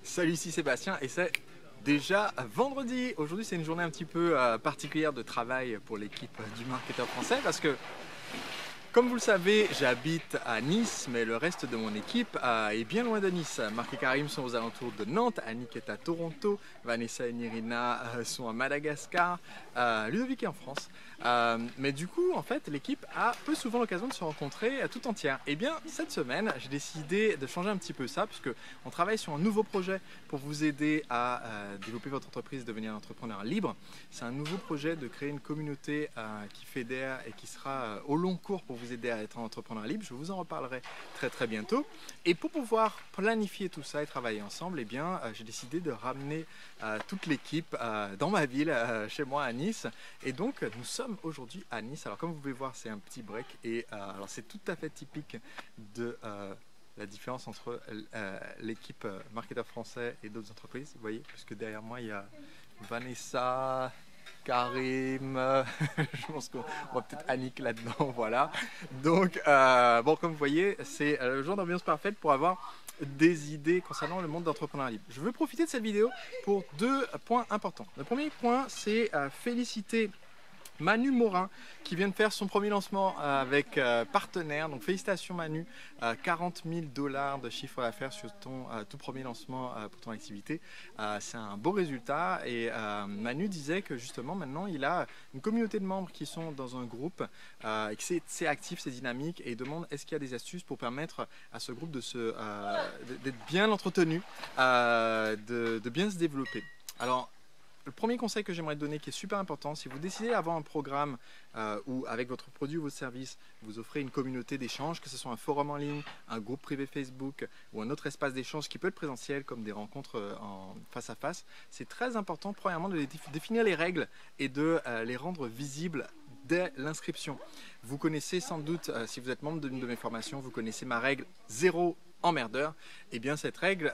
Salut, ici Sébastien et c'est déjà vendredi. Aujourd'hui c'est une journée un petit peu particulière de travail pour l'équipe du marketeur français parce que comme vous le savez, j'habite à Nice, mais le reste de mon équipe est bien loin de Nice. Marc et Karim sont aux alentours de Nantes, Annick est à Toronto, Vanessa et Nirina sont à Madagascar, Ludovic est en France. Mais du coup, en fait, l'équipe a peu souvent l'occasion de se rencontrer tout entière. Et bien, cette semaine, j'ai décidé de changer un petit peu ça, puisque on travaille sur un nouveau projet pour vous aider à développer votre entreprise, devenir un entrepreneur libre. C'est un nouveau projet de créer une communauté qui fédère et qui sera au long cours pour vous aider à être un entrepreneur libre. Je vous en reparlerai très bientôt. Et pour pouvoir planifier tout ça et travailler ensemble, eh bien, j'ai décidé de ramener toute l'équipe dans ma ville, chez moi à Nice. Et donc, nous sommes aujourd'hui à Nice. Alors, comme vous pouvez voir, c'est un petit break. Et alors, c'est tout à fait typique de la différence entre l'équipe marketeur français et d'autres entreprises. Vous voyez, puisque derrière moi, il y a Vanessa, Karim, je pense qu'on voit peut-être Annick là-dedans, voilà. Donc, bon, comme vous voyez, c'est le genre d'ambiance parfaite pour avoir des idées concernant le monde d'entrepreneuriat libre. Je veux profiter de cette vidéo pour deux points importants. Le premier point, c'est féliciter Manu Morin qui vient de faire son premier lancement avec partenaire. Donc félicitations Manu, 40 000 $ de chiffre d'affaires sur ton tout premier lancement pour ton activité. C'est un beau résultat et Manu disait que justement maintenant il a une communauté de membres qui sont dans un groupe et que c'est actif, c'est dynamique et il demande est-ce qu'il y a des astuces pour permettre à ce groupe d'être bien entretenu, de bien se développer. Alors, le premier conseil que j'aimerais te donner qui est super important, si vous décidez d'avoir un programme où avec votre produit ou votre service, vous offrez une communauté d'échange, que ce soit un forum en ligne, un groupe privé Facebook ou un autre espace d'échange qui peut être présentiel comme des rencontres en face à face, c'est très important premièrement de définir les règles et de les rendre visibles dès l'inscription. Vous connaissez sans doute, si vous êtes membre d'une de mes formations, vous connaissez ma règle 0 emmerdeur. Et bien cette règle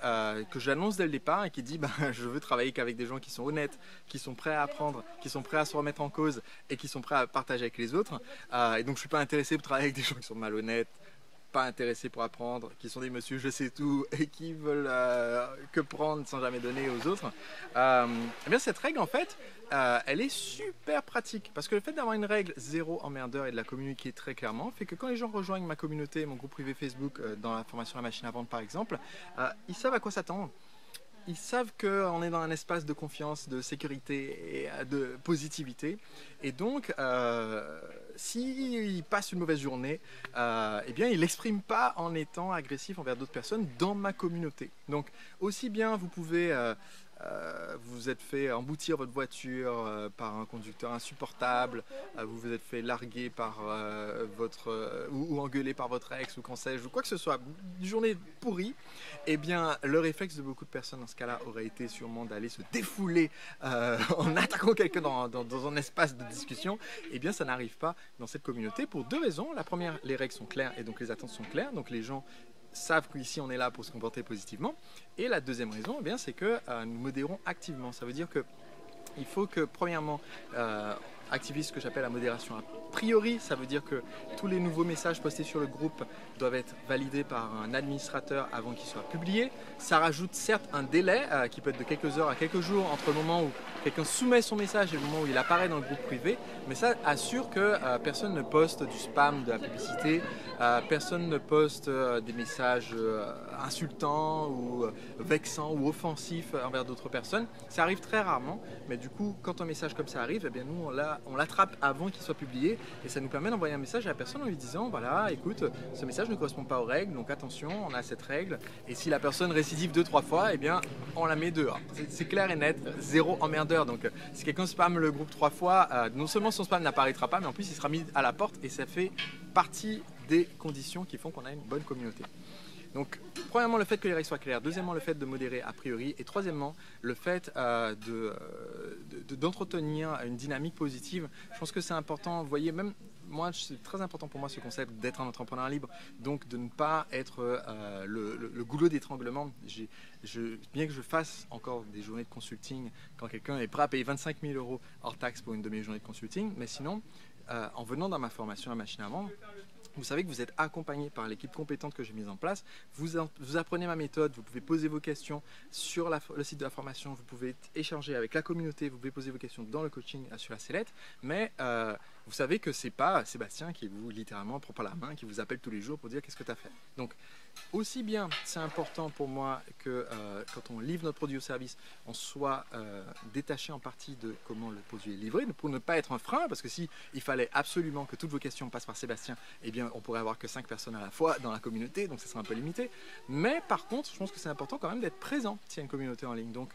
que j'annonce dès le départ et qui dit je veux travailler qu'avec des gens qui sont honnêtes, qui sont prêts à apprendre, qui sont prêts à se remettre en cause et qui sont prêts à partager avec les autres. Et donc je ne suis pas intéressé pour travailler avec des gens qui sont malhonnêtes, pas intéressés pour apprendre, qui sont des monsieur je sais tout et qui veulent que prendre sans jamais donner aux autres. Et bien cette règle en fait, elle est super pratique parce que le fait d'avoir une règle 0 emmerdeur et de la communiquer très clairement fait que quand les gens rejoignent ma communauté, mon groupe privé Facebook dans la formation La Machine à Vendre par exemple, ils savent à quoi s'attendre. Ils savent qu'on est dans un espace de confiance, de sécurité et de positivité. Et donc, s'ils passent une mauvaise journée, eh bien, ils ne l'expriment pas en étant agressifs envers d'autres personnes dans ma communauté. Donc, aussi bien vous pouvez... vous vous êtes fait emboutir votre voiture par un conducteur insupportable, vous vous êtes fait larguer par ou engueuler par votre ex ou qu'en sais-je, ou quoi que ce soit, une journée pourrie, eh bien le réflexe de beaucoup de personnes dans ce cas-là aurait été sûrement d'aller se défouler en attaquant quelqu'un dans un espace de discussion. Eh bien ça n'arrive pas dans cette communauté pour deux raisons. La première, les règles sont claires et donc les attentes sont claires, donc les gens savent qu'ici on est là pour se comporter positivement. Et la deuxième raison, eh bien, c'est que nous modérons activement. Ça veut dire que il faut que premièrement activer ce que j'appelle la modération a priori. Ça veut dire que tous les nouveaux messages postés sur le groupe doivent être validés par un administrateur avant qu'ils soient publiés. Ça rajoute certes un délai qui peut être de quelques heures à quelques jours entre le moment où quelqu'un soumet son message et le moment où il apparaît dans le groupe privé, mais ça assure que personne ne poste du spam, de la publicité, personne ne poste des messages insultants ou vexants ou offensifs envers d'autres personnes. Ça arrive très rarement, mais du coup, quand un message comme ça arrive, eh bien nous on l'attrape avant qu'il soit publié et ça nous permet d'envoyer un message à la personne en lui disant voilà, écoute, ce message ne correspond pas aux règles, donc attention, on a cette règle et si la personne récidive 2-3 fois, eh bien on la met dehors. C'est clair et net, 0 emmerdeur. Donc si quelqu'un spamme le groupe 3 fois, non seulement son spam n'apparaîtra pas, mais en plus il sera mis à la porte et ça fait partie des conditions qui font qu'on a une bonne communauté. Donc, premièrement, le fait que les règles soient claires, deuxièmement, le fait de modérer a priori, et troisièmement, le fait d'entretenir une dynamique positive. Je pense que c'est important, vous voyez, même moi, c'est très important pour moi ce concept d'être un entrepreneur libre, donc de ne pas être le goulot d'étranglement. Bien que je fasse encore des journées de consulting, quand quelqu'un est prêt à payer 25 000 € hors taxe pour une de mes journées de consulting, mais sinon, en venant dans ma formation à Machine à Vendre, Vous savez que vous êtes accompagné par l'équipe compétente que j'ai mise en place. Vous apprenez ma méthode, vous pouvez poser vos questions sur le site de la formation, vous pouvez échanger avec la communauté, vous pouvez poser vos questions dans le coaching sur la sellette. Mais vous savez que ce n'est pas Sébastien qui vous littéralement prend par la main, qui vous appelle tous les jours pour dire qu'est-ce que tu as fait. Donc, aussi bien c'est important pour moi que quand on livre notre produit ou service, on soit détaché en partie de comment le produit est livré, pour ne pas être un frein, parce que si il fallait absolument que toutes vos questions passent par Sébastien, eh bien on pourrait avoir que 5 personnes à la fois dans la communauté, donc ça serait un peu limité. Mais par contre, je pense que c'est important quand même d'être présent s'il y a une communauté en ligne. Donc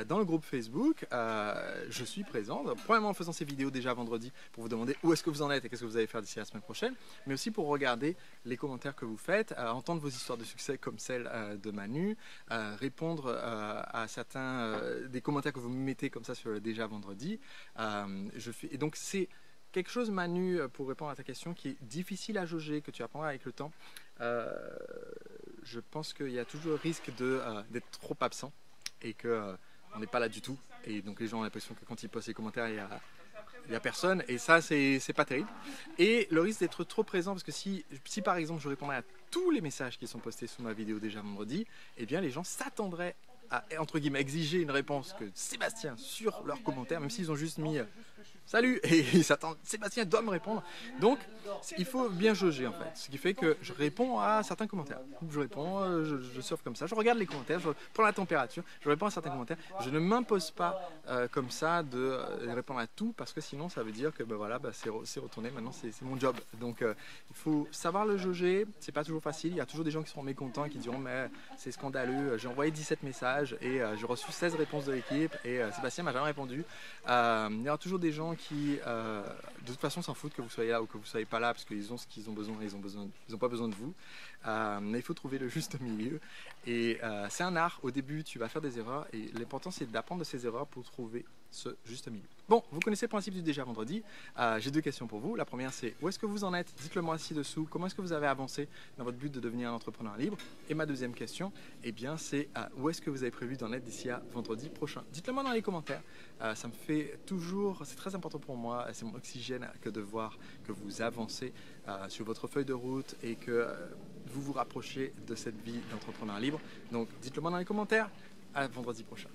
dans le groupe Facebook, je suis présent, premièrement en faisant ces vidéos déjà vendredi pour vous demander où est-ce que vous en êtes et qu'est-ce que vous allez faire d'ici la semaine prochaine, mais aussi pour regarder les commentaires que vous faites, entendre vos histoires de succès comme celle de Manu, répondre à certains des commentaires que vous me mettez comme ça sur le déjà vendredi. Et donc c'est quelque chose, Manu, pour répondre à ta question, qui est difficile à jauger, que tu apprendras avec le temps. Je pense qu'il y a toujours le risque d'être trop absent et qu'on n'est pas là du tout. Et donc les gens ont l'impression que quand ils postent les commentaires, il n'y a personne, et ça c'est pas terrible. Et le risque d'être trop présent, parce que si par exemple je répondrais à tous les messages qui sont postés sous ma vidéo déjà vendredi, eh bien les gens s'attendraient à, entre guillemets, exiger une réponse que Sébastien sur leurs commentaires, même s'ils ont juste mis salut, et ils s'attendent, Sébastien doit me répondre. Donc il faut bien jauger en fait, ce qui fait que je réponds à certains commentaires. Je réponds, je surfe comme ça, je regarde les commentaires, je prends la température, je réponds à certains commentaires. Je ne m'impose pas comme ça de répondre à tout, parce que sinon ça veut dire que voilà, c'est retourné, maintenant c'est mon job. Donc il faut savoir le jauger, c'est pas toujours facile, il y a toujours des gens qui seront mécontents et qui diront mais c'est scandaleux, j'ai envoyé 17 messages et j'ai reçu 16 réponses de l'équipe et Sébastien m'a jamais répondu. Il y aura toujours des gens qui de toute façon s'en foutent que vous soyez là ou que vous soyez pas là, parce qu'ils ont ce qu'ils ont besoin, ils ont pas besoin de vous. Mais il faut trouver le juste milieu, et c'est un art. Au début tu vas faire des erreurs et l'important c'est d'apprendre de ces erreurs pour trouver ce juste milieu. Bon, vous connaissez le principe du déjà vendredi. J'ai deux questions pour vous. La première, c'est où est-ce que vous en êtes? Dites-le moi ci-dessous. Comment est-ce que vous avez avancé dans votre but de devenir un entrepreneur libre? Et ma deuxième question, eh bien, c'est où est-ce que vous avez prévu d'en être d'ici à vendredi prochain? Dites-le moi dans les commentaires. Ça me fait toujours, c'est très important pour moi, c'est mon oxygène que de voir que vous avancez sur votre feuille de route et que vous vous rapprochez de cette vie d'entrepreneur libre. Donc dites-le moi dans les commentaires. À vendredi prochain.